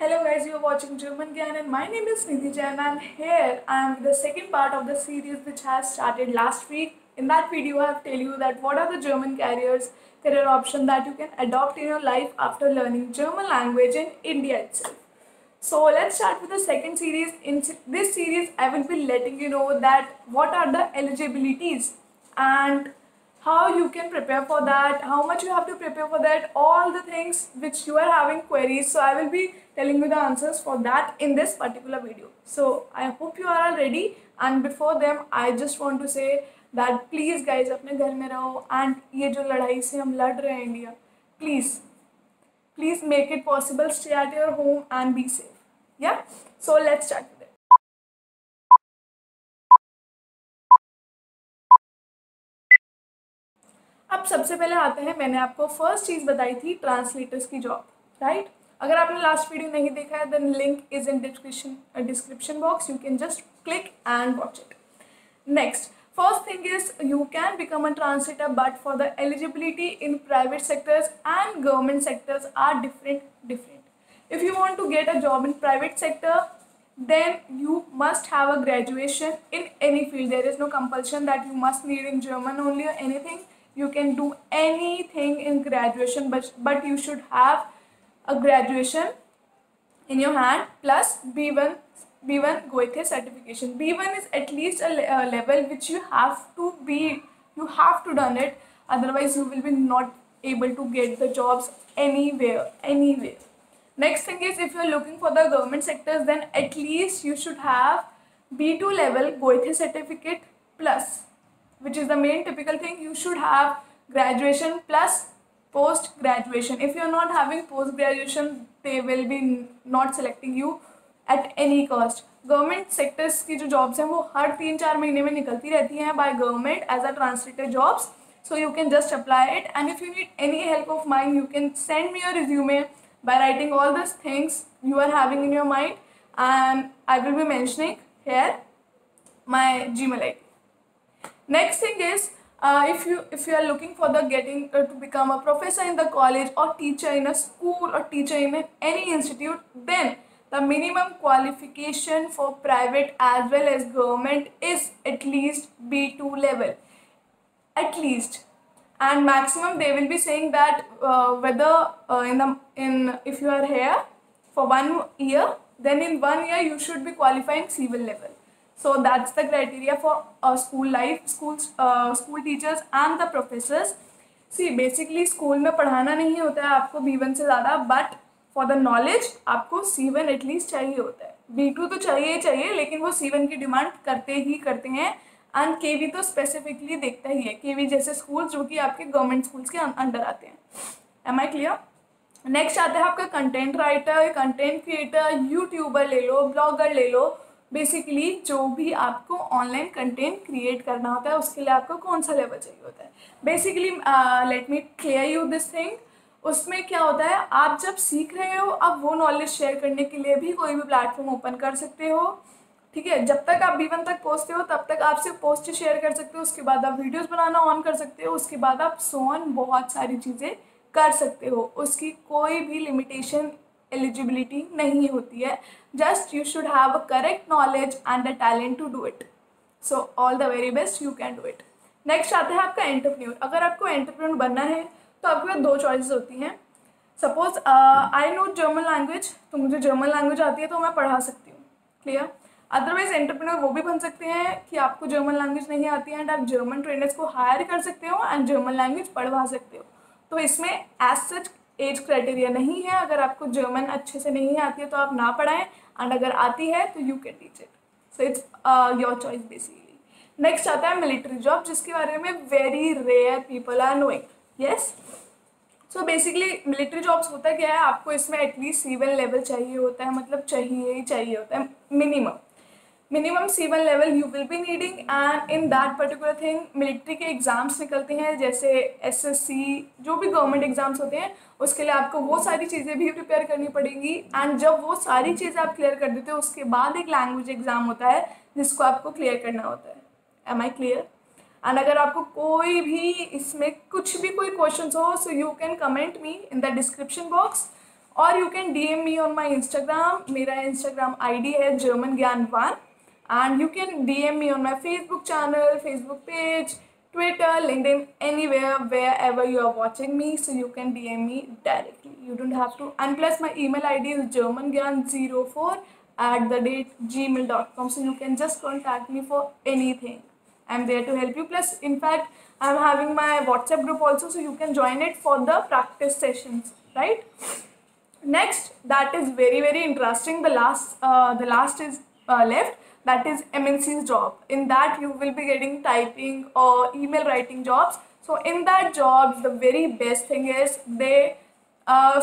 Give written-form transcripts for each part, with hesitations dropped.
Hello guys, you are watching German Gyan and my name is Nidhi Jain and here I am with the second part of the series which has started last week. In that video I have tell you that what are the German career option that you can adopt in your life after learning German language in India itself. So let's start with the second series. In this series I will be letting you know that what are the eligibilities and how you can prepare for that, how much you have to prepare for that, all the things which you are having queries. So I will be telling you the answers for that in this particular video. So I hope you are all ready, and before them I just want to say that please guys अपने घर में रहो and ये जो लड़ाई से हम लड़ रहे हैं India, please make it possible, stay at your home and be safe. Yeah, so let's start with it. अब सबसे पहले आते हैं, मैंने आपको फर्स्ट चीज़ बताई थी ट्रांसलेटर्स की जॉब, राइट? अगर आपने लास्ट वीडियो नहीं देखा है then link is in description box, you can just click and watch it. Next, first thing is you can become a translator, but for the eligibility in private sectors and government sectors are different. If you want to get a job in private sector, then you must have a graduation in any field. There is no compulsion that you must need in German only or anything. You can do anything in graduation, but you should have a graduation in your hand plus B1 Goethe certification. B1 is at least a level which you have to done it, otherwise you will be not able to get the jobs anywhere. Next thing is, if you are looking for the government sectors, then at least you should have B2 level Goethe certificate plus, which is the main typical thing. You should have graduation plus post graduation. If you are not having post graduation, they will be not selecting you at any cost. Government sectors की जो jobs हैं वो हर 3-4 महीने में निकलती रहती हैं by government as a translator jobs. So you can just apply it, and if you need any help of mine, you can send me your resume by writing all these things you are having in your mind, and I will be mentioning here my Gmail ID. Next thing is, if you are looking for the getting to become a professor in the college or teacher in a school or teacher in any institute, then the minimum qualification for private as well as government is at least B2 level, at least. And maximum they will be saying that whether if you are here for 1 year, then in 1 year you should be qualifying C1 level. So that's the criteria for school life, school teachers and the professors. See, basically school में पढ़ाना नहीं होता है आपको B1 से ज़्यादा, but for the knowledge आपको C1 at least चाहिए होता है. B2 तो चाहिए, लेकिन वो C1 की डिमांड करते हैं. एंड केवी तो स्पेसिफिकली देखता ही है, केवी जैसे स्कूल जो कि आपके गवर्नमेंट स्कूल्स के अंडर आते हैं. M I clear? नेक्स्ट आता है आपका content writer, content creator, YouTuber ले लो, ब्लॉगर ले लो. बेसिकली जो भी आपको ऑनलाइन कंटेंट क्रिएट करना होता है उसके लिए आपको कौन सा लेवल चाहिए होता है. Basically let me clear you this thing. उसमें क्या होता है, आप जब सीख रहे हो आप वो नॉलेज शेयर करने के लिए भी कोई भी प्लेटफॉर्म ओपन कर सकते हो. ठीक है, जब तक आप B1 तक पहुँचते हो तब तक आप सिर्फ पोस्ट शेयर कर सकते हो, उसके बाद आप वीडियोस बनाना ऑन कर सकते हो, उसके बाद आप बहुत सारी चीज़ें कर सकते हो. उसकी कोई भी लिमिटेशन एलिजिबिलिटी नहीं होती है. Just you should have a correct knowledge and the talent to do it. So all the very best, you can do it. Next आता है आपका एंटरप्रेन्योर. अगर आपको एंटरप्रेन्योर बनना है तो आपके पास 2 चॉइसेस होती हैं. Suppose I know German language, तो मुझे जर्मन लैंग्वेज आती है तो मैं पढ़ा सकती हूँ. क्लियर? अदरवाइज एंटरप्रेन्योर वो भी बन सकते हैं कि आपको जर्मन लैंग्वेज नहीं आती है एंड आप जर्मन ट्रेनर्स को हायर कर सकते हो एंड जर्मन लैंग्वेज पढ़वा सकते हो. तो इसमें एज सच एज क्राइटेरिया नहीं है. अगर आपको जर्मन अच्छे से नहीं आती है तो आप ना पढ़ाएं, एंड अगर आती है तो you can teach it. So it's your choice basically. Next आता है मिलिट्री जॉब, जिसके बारे में very rare people are knowing. Yes, so basically military jobs होता क्या है, आपको इसमें एटलीस्ट C1 लेवल चाहिए होता है, मतलब चाहिए होता है minimum C1 level you will be needing. And in that particular thing military के एग्ज़ाम्स निकलते हैं, जैसे SSC, जो भी गवर्नमेंट एग्ज़ाम्स होते हैं उसके लिए आपको वो सारी चीज़ें भी प्रिपेयर करनी पड़ेंगी. एंड जब वो सारी चीज़ें आप क्लियर कर देते हो उसके बाद एक लैंग्वेज एग्ज़ाम होता है जिसको आपको क्लियर करना होता है. M I clear? एंड अगर आपको कोई भी इसमें कुछ भी कोई क्वेश्चन हो, so you can comment me in the description box, और you can DM me on my Instagram. मेरा इंस्टाग्राम ID है German Gyan 1. And you can DM me on my Facebook channel, Facebook page, Twitter, LinkedIn, anywhere, wherever you are watching me. So you can DM me directly. You don't have to. And plus my email ID is germangyan04@gmail.com. So you can just contact me for anything. I'm there to help you. Plus, in fact, I'm having my WhatsApp group also. So you can join it for the practice sessions, right? Next, that is very, very interesting. The last is left. That is MNC's job. In that you will be getting typing or email writing jobs. So in that job, the very best thing is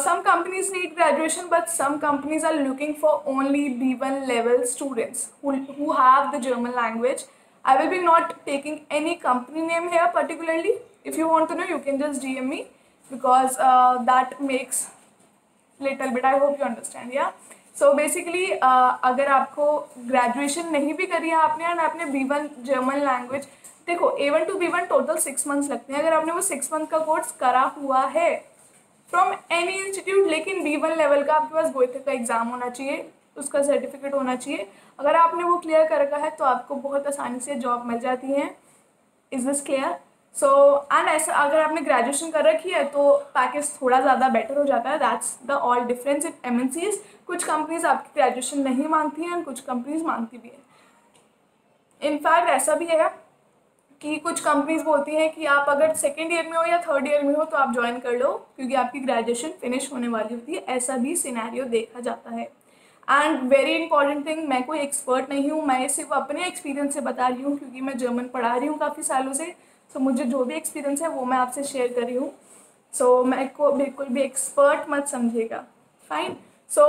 some companies need graduation, but some companies are looking for only B1 level students who have the German language. I will be not taking any company name here particularly. If you want to know, you can just DM me, because that makes little bit. I hope you understand. Yeah. So basically अगर आपको graduation नहीं भी करी है आपने B1 German language, देखो A1 to B1 total 6 months लगते हैं. अगर आपने वो 6 मंथ का कोर्स करा हुआ है फ्रॉम एनी इंस्टीट्यूट, लेकिन B1 लेवल का आपके पास गोइथे का एग्जाम होना चाहिए, उसका सर्टिफिकेट होना चाहिए. अगर आपने वो क्लियर कर रखा है तो आपको बहुत आसानी से जॉब मिल जाती है. Is this clear? So and ऐसा अगर आपने ग्रेजुएशन कर रखी है तो पैकेज थोड़ा ज़्यादा बेटर हो जाता है. That's the all difference in MNCs. कुछ कंपनीज आपकी ग्रेजुएशन नहीं मांगती हैं, कुछ कंपनीज मांगती भी हैं. इनफैक्ट ऐसा भी है कि कुछ कंपनीज बोलती हैं कि आप अगर सेकेंड ईयर में हो या थर्ड ईयर में हो तो आप ज्वाइन कर लो, क्योंकि आपकी ग्रेजुएशन फिनिश होने वाली होती है. ऐसा भी सिनेरियो देखा जाता है. एंड वेरी इंपॉर्टेंट थिंग, मैं कोई एक्सपर्ट नहीं हूँ, मैं सिर्फ अपने एक्सपीरियंस से बता रही हूँ, क्योंकि मैं जर्मन पढ़ा रही हूँ काफ़ी सालों से. सो मुझे जो भी एक्सपीरियंस है वो मैं आपसे शेयर कर रही हूँ. सो मैं को बिल्कुल भी एक्सपर्ट मत समझिएगा. फाइन. सो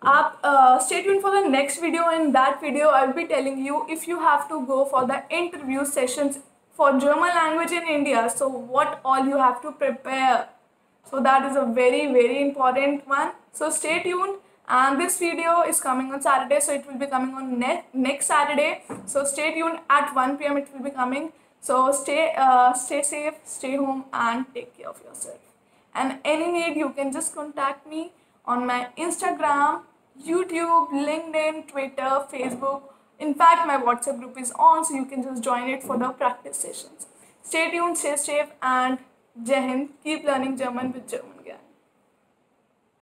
आप stay tuned for the next video. In that video I will be telling you if you have to go for the interview sessions for German language in India, so what all you have to prepare. So that is a very, very important one. So stay tuned. And this video is coming on Saturday, so it will be coming on next Saturday. So stay tuned at 1 PM. It will be coming. So stay safe, stay home, and take care of yourself. And any need, you can just contact me on my Instagram, YouTube, LinkedIn, Twitter, Facebook. In fact, my WhatsApp group is on, so you can just join it for the practice sessions. Stay tuned, stay safe, and Jai Hind. Keep learning German with German.